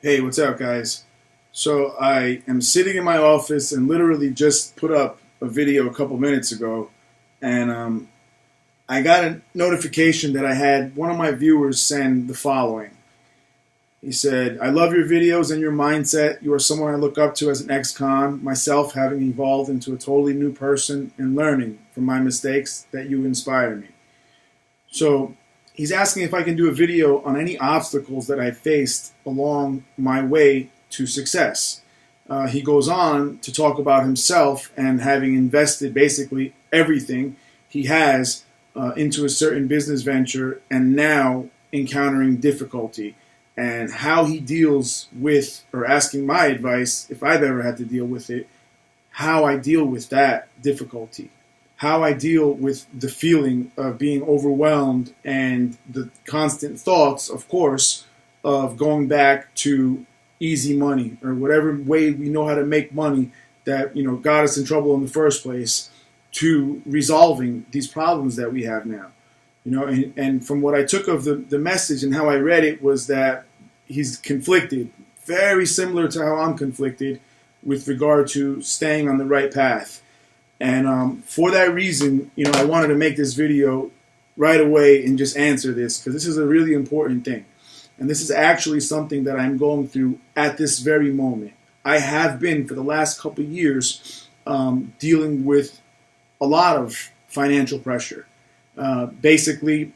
Hey, what's up, guys? So I am sitting in my office and literally just put up a video a couple minutes ago, and I got a notification that I had one of my viewers send the following. He said, "I love your videos and your mindset. You are someone I look up to as an ex-con, myself having evolved into a totally new person and learning from my mistakes that you inspire me." So he's asking if I can do a video on any obstacles that I faced along my way to success. He goes on to talk about himself and having invested basically everything he has into a certain business venture and now encountering difficulty and how he deals with, or asking my advice if I've ever had to deal with it, how I deal with that difficulty, how I deal with the feeling of being overwhelmed and the constant thoughts, of course, of going back to easy money or whatever way we know how to make money that got us in trouble in the first place, to resolving these problems that we have now. And from what I took of the message and how I read it was that he's conflicted, very similar to how I'm conflicted with regard to staying on the right path. And for that reason, I wanted to make this video right away and just answer this, because this is a really important thing. And this is actually something that I'm going through at this very moment. I have been for the last couple of years dealing with a lot of financial pressure. Basically,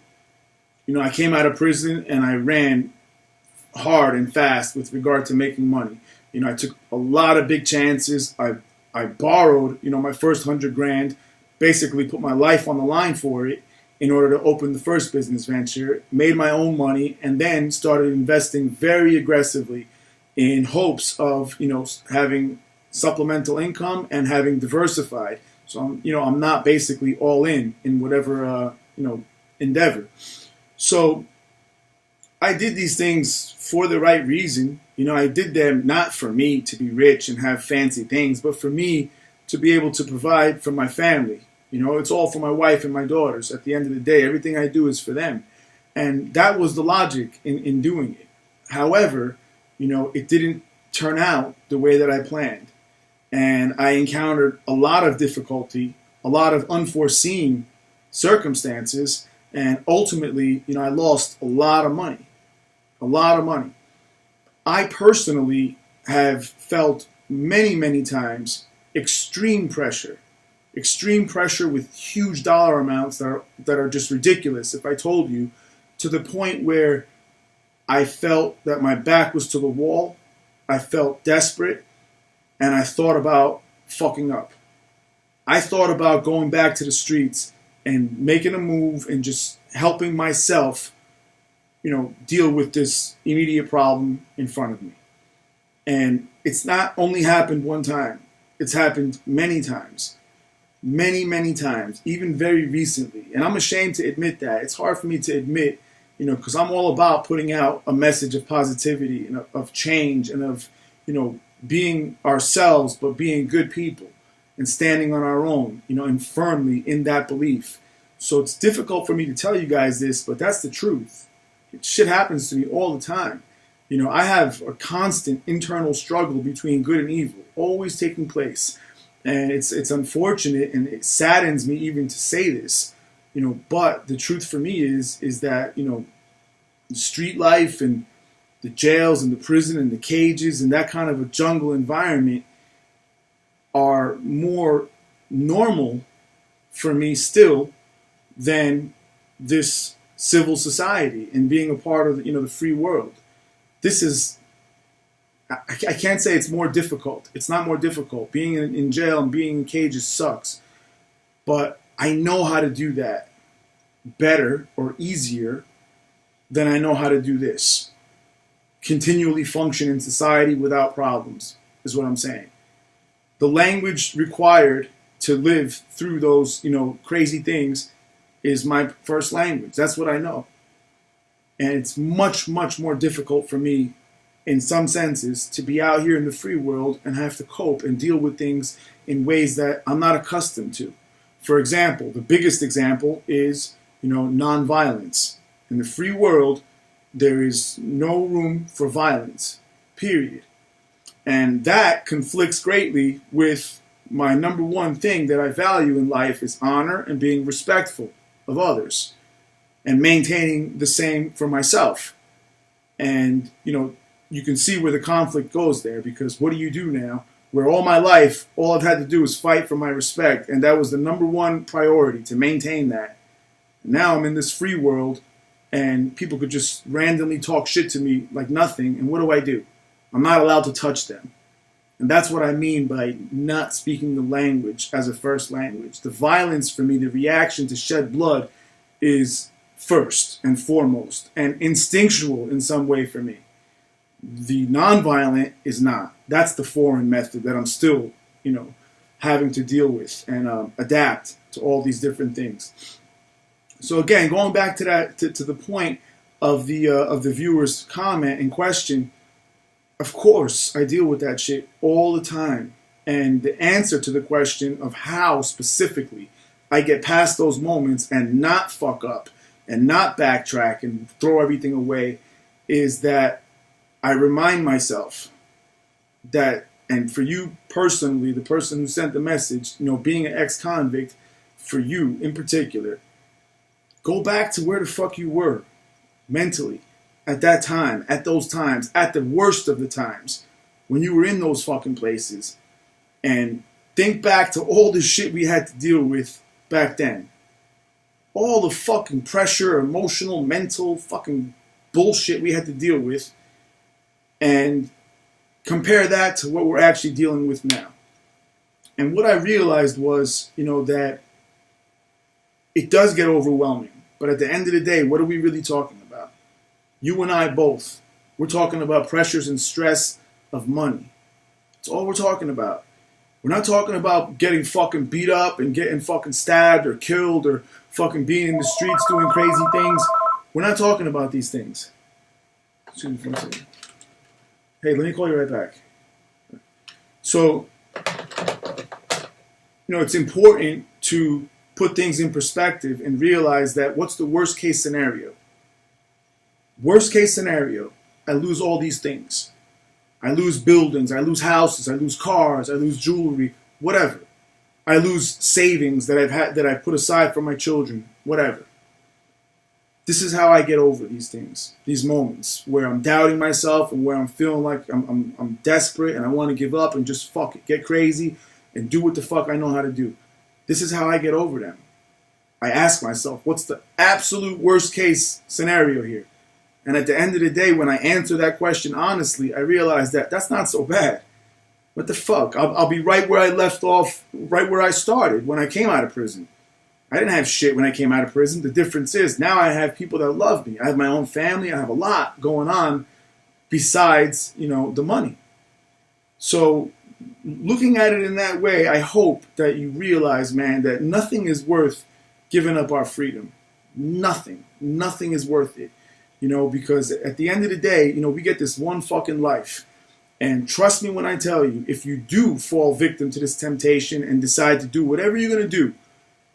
I came out of prison and I ran hard and fast with regard to making money. I took a lot of big chances. I borrowed, my first 100 grand, basically put my life on the line for it in order to open the first business venture, made my own money, and then started investing very aggressively in hopes of, having supplemental income and having diversified. So I'm not basically all in whatever, endeavor. So I did these things for the right reason. I did them not for me to be rich and have fancy things, but for me to be able to provide for my family. It's all for my wife and my daughters. At the end of the day, everything I do is for them. And that was the logic in doing it. However, it didn't turn out the way that I planned. And I encountered a lot of difficulty, a lot of unforeseen circumstances, and ultimately, I lost a lot of money. A lot of money. I personally have felt many, many times extreme pressure with huge dollar amounts that are just ridiculous. If I told you, to the point where I felt that my back was to the wall, I felt desperate, and I thought about fucking up. I thought about going back to the streets and making a move and just helping myself deal with this immediate problem in front of me. And it's not only happened one time. It's happened many times. Many, many times. Even very recently. And I'm ashamed to admit that. It's hard for me to admit, because I'm all about putting out a message of positivity and of change and of, being ourselves, but being good people and standing on our own, and firmly in that belief. So it's difficult for me to tell you guys this, but that's the truth. Shit happens to me all the time. I have a constant internal struggle between good and evil, always taking place. And it's unfortunate, and it saddens me even to say this, but the truth for me is that, the street life and the jails and the prison and the cages and that kind of a jungle environment are more normal for me still than this civil society and being a part of the free world. This is, I can't say it's more difficult. It's not more difficult. Being in jail and being in cages sucks. But I know how to do that better or easier than I know how to do this. Continually function in society without problems is what I'm saying. The language required to live through those, crazy things is my first language. That's what I know. And it's much, much more difficult for me, in some senses, to be out here in the free world and have to cope and deal with things in ways that I'm not accustomed to. For example, the biggest example is, nonviolence. In the free world, there is no room for violence. period. And that conflicts greatly with my number one thing that I value in life is honor and being respectful of others and maintaining the same for myself. And, you can see where the conflict goes there, because what do you do now? Where all my life, all I've had to do is fight for my respect, and that was the number one priority, to maintain that. Now I'm in this free world, and people could just randomly talk shit to me like nothing, and what do? I'm not allowed to touch them. And that's what I mean by not speaking the language as a first language. The violence for me, the reaction to shed blood, is first and foremost, and instinctual in some way for me. The nonviolent is not. That's the foreign method that I'm still, having to deal with and adapt to all these different things. So again, going back to that, to the point of the viewer's comment in question, of course I deal with that shit all the time. And the answer to the question of how specifically I get past those moments and not fuck up and not backtrack and throw everything away is that I remind myself that, and for you personally, the person who sent the message, being an ex-convict, for you in particular, go back to where the fuck you were mentally at that time, at those times, at the worst of the times, when you were in those fucking places, and think back to all the shit we had to deal with back then. All the fucking pressure, emotional, mental, fucking bullshit we had to deal with, and compare that to what we're actually dealing with now. And what I realized was, that it does get overwhelming. But at the end of the day, what are we really talking about? You and I both. We're talking about pressures and stress of money. That's all we're talking about. We're not talking about getting fucking beat up and getting fucking stabbed or killed or fucking being in the streets doing crazy things. We're not talking about these things. Excuse me for a second. Hey, let me call you right back. So, it's important to put things in perspective and realize that what's the worst case scenario? Worst case scenario, I lose all these things. I lose buildings, I lose houses, I lose cars, I lose jewelry, whatever. I lose savings that I've put aside for my children, whatever. This is how I get over these things, these moments where I'm doubting myself and where I'm feeling like I'm desperate and I want to give up and just fuck it, get crazy and do what the fuck I know how to do. This is how I get over them. I ask myself, what's the absolute worst case scenario here? And at the end of the day, when I answer that question honestly, I realize that that's not so bad. What the fuck? I'll be right where I left off, right where I started when I came out of prison. I didn't have shit when I came out of prison. The difference is now I have people that love me. I have my own family. I have a lot going on besides, the money. So looking at it in that way, I hope that you realize, man, that nothing is worth giving up our freedom. Nothing. Nothing is worth it. Because at the end of the day, we get this one fucking life. And trust me when I tell you, if you do fall victim to this temptation and decide to do whatever you're going to do,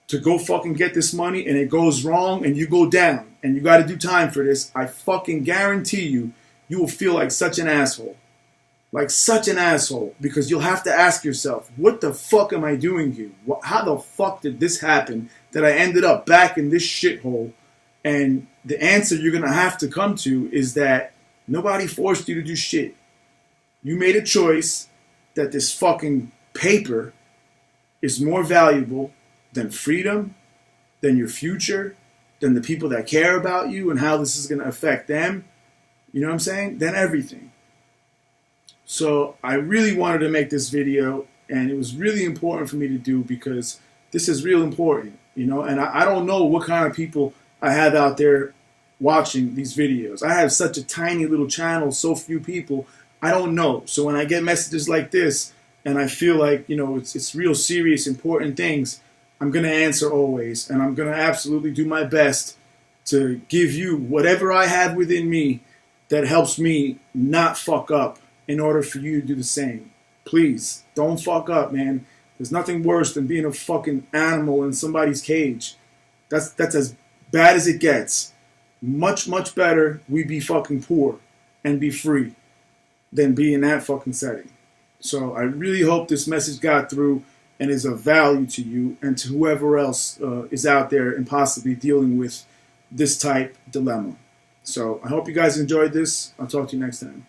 to go fucking get this money and it goes wrong and you go down and you got to do time for this, I fucking guarantee you, you will feel like such an asshole. Like such an asshole. Because you'll have to ask yourself, what the fuck am I doing here? How the fuck did this happen that I ended up back in this shithole? And the answer you're going to have to come to is that nobody forced you to do shit. You made a choice that this fucking paper is more valuable than freedom, than your future, than the people that care about you and how this is going to affect them. You know what I'm saying? Than everything. So I really wanted to make this video, and it was really important for me to do because this is real important, and I don't know what kind of people I have out there watching these videos. I have such a tiny little channel, so few people, I don't know. So when I get messages like this, and I feel like, it's real serious, important things, I'm going to answer always, and I'm going to absolutely do my best to give you whatever I have within me that helps me not fuck up in order for you to do the same. Please, don't fuck up, man. There's nothing worse than being a fucking animal in somebody's cage. That's as bad as it gets. Much, much better we be fucking poor and be free. than be in that fucking setting. So I really hope this message got through and is of value to you and to whoever else is out there and possibly dealing with this type dilemma. So I hope you guys enjoyed this. I'll talk to you next time.